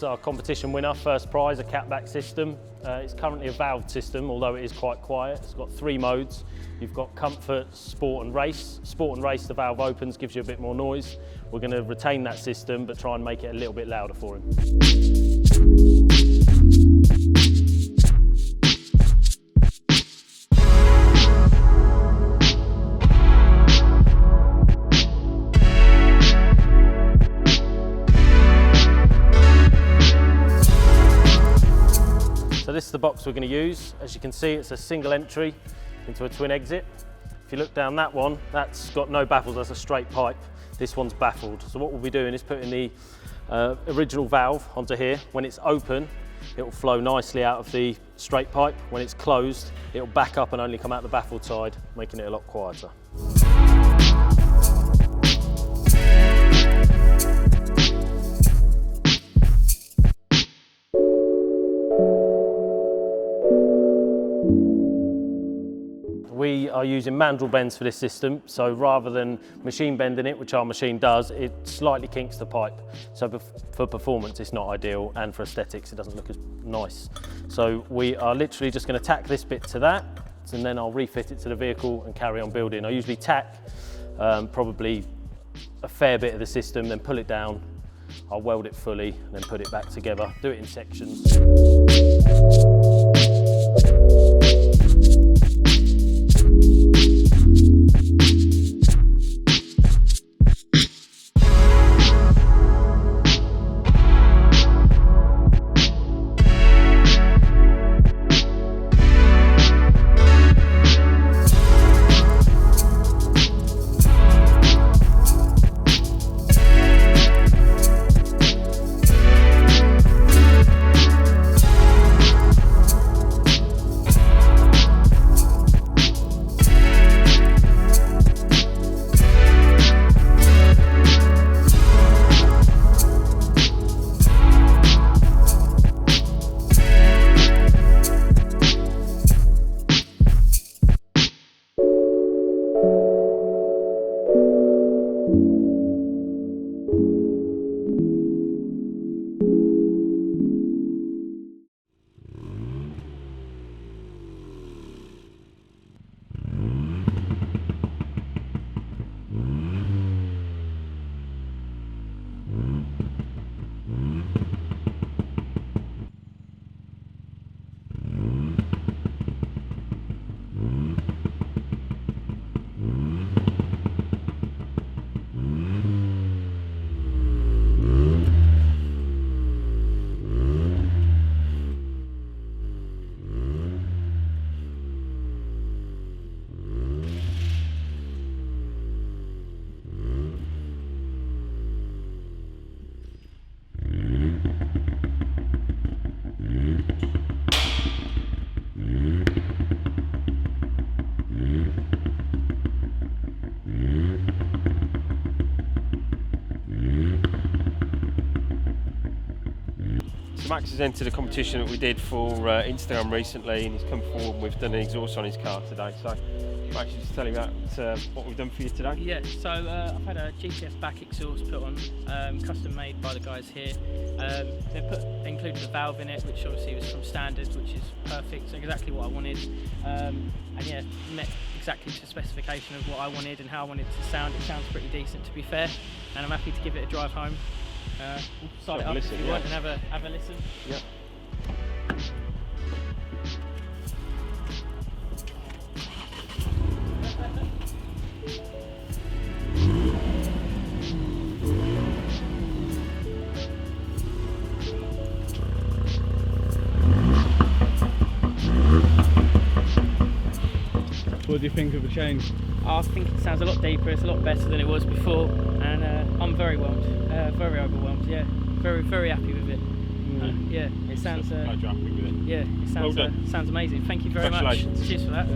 is our competition winner, first prize, a catback system. It's currently a valved system, although it is quite quiet. It's got 3 modes. You've got comfort, sport and race. Sport and race, the valve opens, gives you a bit more noise. We're going to retain that system, but try and make it a little bit louder for him. So this is the box we're going to use. As you can see, it's a single entry into a twin exit. If you look down that one, that's got no baffles, that's a straight pipe. This one's baffled. So what we'll be doing is putting the original valve onto here. When it's open, it will flow nicely out of the straight pipe. When it's closed, it will back up and only come out the baffled side, making it a lot quieter. We are using mandrel bends for this system, so rather than machine bending it, which our machine does, it slightly kinks the pipe. So for performance it's not ideal, and for aesthetics it doesn't look as nice. So we are literally just going to tack this bit to that, and then I'll refit it to the vehicle and carry on building. I usually tack probably a fair bit of the system, then pull it down, I'll weld it fully, and then put it back together, do it in sections. Max has entered a competition that we did for Instagram recently, and he's come forward and we've done an exhaust on his car today. So Max, just tell him about what we've done for you today. Yeah, so I've had a GTS back exhaust put on, custom made by the guys here. They included a valve in it, which obviously was from standard, which is perfect, so exactly what I wanted. And yeah, met exactly to the specification of what I wanted and how I wanted it to sound. It sounds pretty decent, to be fair, and I'm happy to give it a drive home. We'll start it up if you want and have a listen. Yeah. What do you think of the change? I think it sounds a lot deeper, it's a lot better than it was before, and I'm very whelmed, very overwhelmed, yeah. Very happy with it. Yeah, it sounds... glad you're happy with it. Yeah, it sounds, well done. Sounds amazing. Thank you very much. Congratulations. Cheers for that.